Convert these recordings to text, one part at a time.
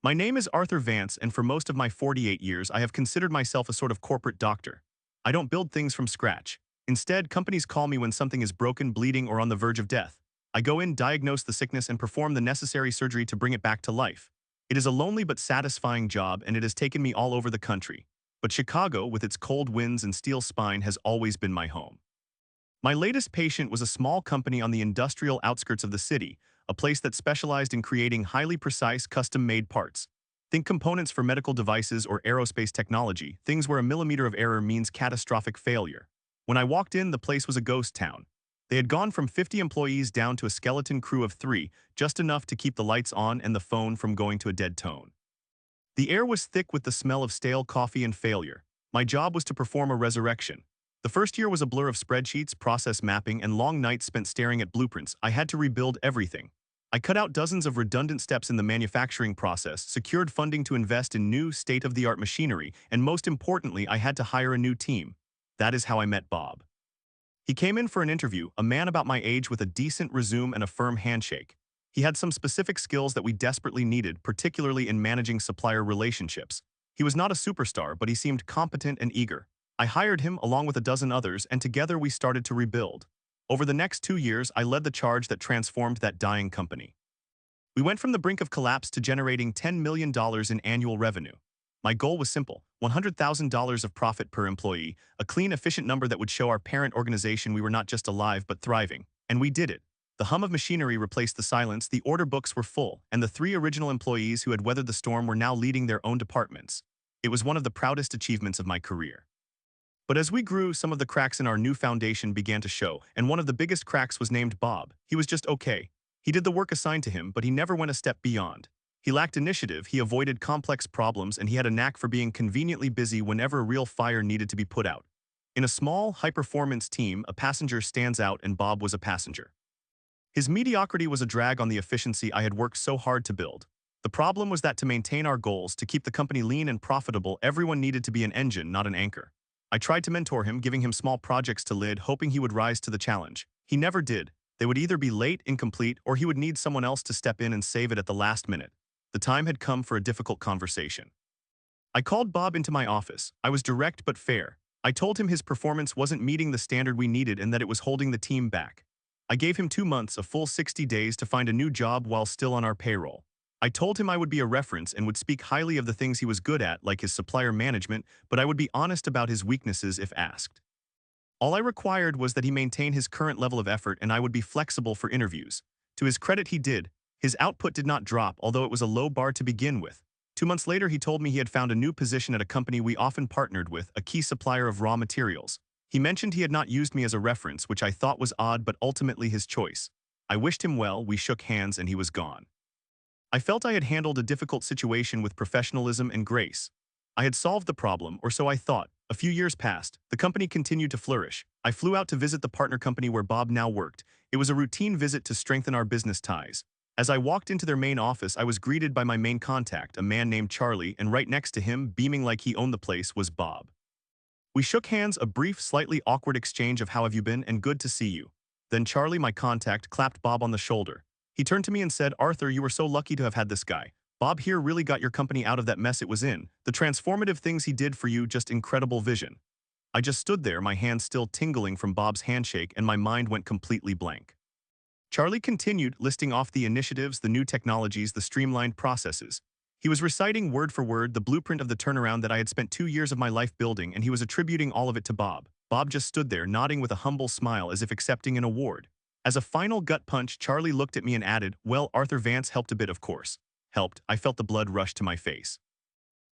My name is Arthur Vance, and for most of my 48 years, I have considered myself a sort of corporate doctor. I don't build things from scratch. Instead, companies call me when something is broken, bleeding, or on the verge of death. I go in, diagnose the sickness, and perform the necessary surgery to bring it back to life. It is a lonely but satisfying job, and it has taken me all over the country. But Chicago, with its cold winds and steel spine, has always been my home. My latest patient was a small company on the industrial outskirts of the city, a place that specialized in creating highly precise, custom-made parts. Think components for medical devices or aerospace technology, things where a millimeter of error means catastrophic failure. When I walked in, the place was a ghost town. They had gone from 50 employees down to a skeleton crew of 3, just enough to keep the lights on and the phone from going to a dead tone. The air was thick with the smell of stale coffee and failure. My job was to perform a resurrection. The first year was a blur of spreadsheets, process mapping, and long nights spent staring at blueprints. I had to rebuild everything. I cut out dozens of redundant steps in the manufacturing process, secured funding to invest in new, state-of-the-art machinery, and most importantly, I had to hire a new team. That is how I met Bob. He came in for an interview, a man about my age with a decent resume and a firm handshake. He had some specific skills that we desperately needed, particularly in managing supplier relationships. He was not a superstar, but he seemed competent and eager. I hired him along with a dozen others, and together we started to rebuild. Over the next 2 years, I led the charge that transformed that dying company. We went from the brink of collapse to generating $10 million in annual revenue. My goal was simple: $100,000 of profit per employee, a clean, efficient number that would show our parent organization we were not just alive but thriving. And we did it. The hum of machinery replaced the silence, the order books were full, and the 3 original employees who had weathered the storm were now leading their own departments. It was one of the proudest achievements of my career. But as we grew, some of the cracks in our new foundation began to show, and one of the biggest cracks was named Bob. He was just okay. He did the work assigned to him, but he never went a step beyond. He lacked initiative, he avoided complex problems, and he had a knack for being conveniently busy whenever a real fire needed to be put out. In a small, high-performance team, a passenger stands out, and Bob was a passenger. His mediocrity was a drag on the efficiency I had worked so hard to build. The problem was that to maintain our goals, to keep the company lean and profitable, everyone needed to be an engine, not an anchor. I tried to mentor him, giving him small projects to lead, hoping he would rise to the challenge. He never did. They would either be late, incomplete, or he would need someone else to step in and save it at the last minute. The time had come for a difficult conversation. I called Bob into my office. I was direct but fair. I told him his performance wasn't meeting the standard we needed and that it was holding the team back. I gave him 2 months, a full 60 days, to find a new job while still on our payroll. I told him I would be a reference and would speak highly of the things he was good at, like his supplier management, but I would be honest about his weaknesses if asked. All I required was that he maintain his current level of effort, and I would be flexible for interviews. To his credit, he did. His output did not drop, although it was a low bar to begin with. 2 months later, he told me he had found a new position at a company we often partnered with, a key supplier of raw materials. He mentioned he had not used me as a reference, which I thought was odd, but ultimately his choice. I wished him well, we shook hands, and he was gone. I felt I had handled a difficult situation with professionalism and grace. I had solved the problem, or so I thought. A few years passed. The company continued to flourish. I flew out to visit the partner company where Bob now worked. It was a routine visit to strengthen our business ties. As I walked into their main office, I was greeted by my main contact, a man named Charlie, and right next to him, beaming like he owned the place, was Bob. We shook hands, a brief, slightly awkward exchange of "how have you been" and "good to see you." Then Charlie, my contact, clapped Bob on the shoulder. He turned to me and said, "Arthur, you were so lucky to have had this guy. Bob here really got your company out of that mess it was in. The transformative things he did for you, just incredible vision." I just stood there, my hands still tingling from Bob's handshake, and my mind went completely blank. Charlie continued, listing off the initiatives, the new technologies, the streamlined processes. He was reciting word for word the blueprint of the turnaround that I had spent 2 years of my life building, and he was attributing all of it to Bob. Bob just stood there, nodding with a humble smile as if accepting an award. As a final gut punch, Charlie looked at me and added, "Well, Arthur Vance helped a bit, of course." Helped. I felt the blood rush to my face.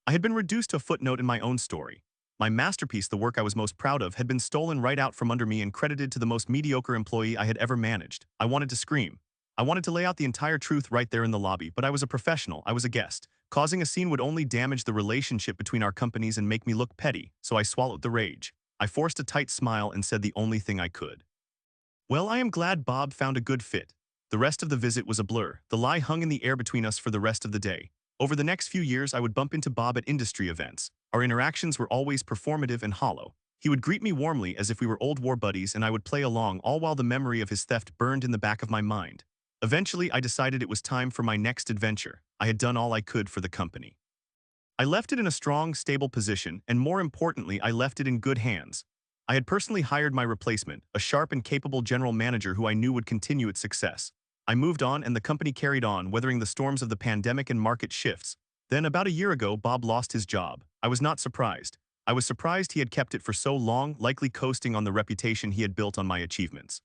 I had been reduced to a footnote in my own story. My masterpiece, the work I was most proud of, had been stolen right out from under me and credited to the most mediocre employee I had ever managed. I wanted to scream. I wanted to lay out the entire truth right there in the lobby, but I was a professional, I was a guest. Causing a scene would only damage the relationship between our companies and make me look petty, so I swallowed the rage. I forced a tight smile and said the only thing I could. "Well, I am glad Bob found a good fit." The rest of the visit was a blur. The lie hung in the air between us for the rest of the day. Over the next few years, I would bump into Bob at industry events. Our interactions were always performative and hollow. He would greet me warmly as if we were old war buddies, and I would play along, all while the memory of his theft burned in the back of my mind. Eventually, I decided it was time for my next adventure. I had done all I could for the company. I left it in a strong, stable position, and more importantly, I left it in good hands. I had personally hired my replacement, a sharp and capable general manager who I knew would continue its success. I moved on and the company carried on, weathering the storms of the pandemic and market shifts. Then, about a year ago, Bob lost his job. I was not surprised. I was surprised he had kept it for so long, likely coasting on the reputation he had built on my achievements.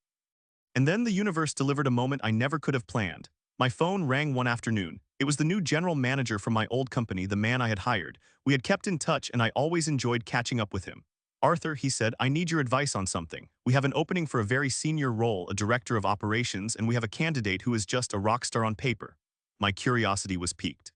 And then the universe delivered a moment I never could have planned. My phone rang one afternoon. It was the new general manager from my old company, the man I had hired. We had kept in touch and I always enjoyed catching up with him. "Arthur," he said, "I need your advice on something. We have an opening for a very senior role, a director of operations, and we have a candidate who is just a rock star on paper." My curiosity was piqued.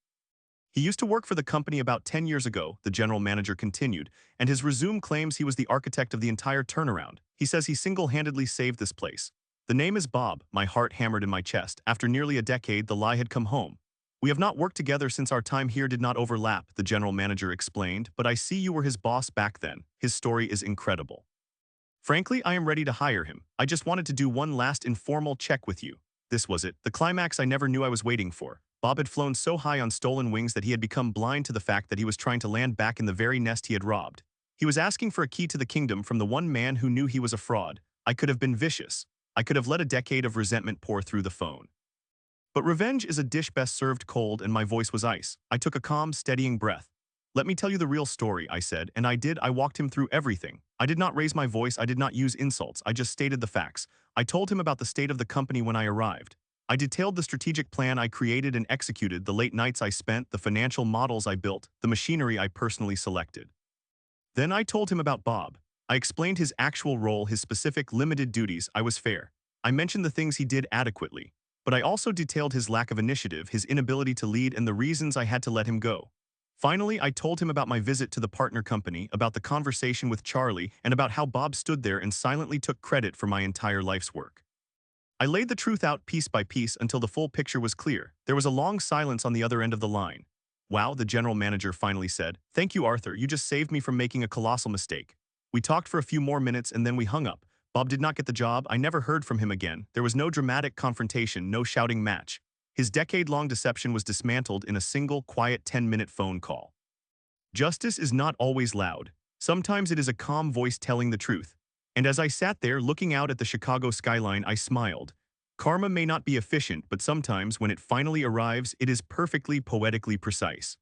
"He used to work for the company about 10 years ago," the general manager continued, "and his resume claims he was the architect of the entire turnaround. He says he single-handedly saved this place. The name is Bob." My heart hammered in my chest. After nearly a decade, the lie had come home. "We have not worked together since our time here did not overlap," the general manager explained, "but I see you were his boss back then. His story is incredible. Frankly, I am ready to hire him. I just wanted to do one last informal check with you." This was it, the climax I never knew I was waiting for. Bob had flown so high on stolen wings that he had become blind to the fact that he was trying to land back in the very nest he had robbed. He was asking for a key to the kingdom from the one man who knew he was a fraud. I could have been vicious. I could have let a decade of resentment pour through the phone. But revenge is a dish best served cold, and my voice was ice. I took a calm, steadying breath. "Let me tell you the real story," I said, and I did. I walked him through everything. I did not raise my voice, I did not use insults, I just stated the facts. I told him about the state of the company when I arrived. I detailed the strategic plan I created and executed, the late nights I spent, the financial models I built, the machinery I personally selected. Then I told him about Bob. I explained his actual role, his specific, limited duties. I was fair. I mentioned the things he did adequately. But I also detailed his lack of initiative, his inability to lead, and the reasons I had to let him go. Finally, I told him about my visit to the partner company, about the conversation with Charlie, and about how Bob stood there and silently took credit for my entire life's work. I laid the truth out piece by piece until the full picture was clear. There was a long silence on the other end of the line. "Wow," the general manager finally said. "Thank you, Arthur. You just saved me from making a colossal mistake." We talked for a few more minutes and then we hung up. Bob did not get the job. I never heard from him again. There was no dramatic confrontation, no shouting match. His decade-long deception was dismantled in a single, quiet 10-minute phone call. Justice is not always loud. Sometimes it is a calm voice telling the truth. And as I sat there looking out at the Chicago skyline, I smiled. Karma may not be efficient, but sometimes when it finally arrives, it is perfectly poetically precise.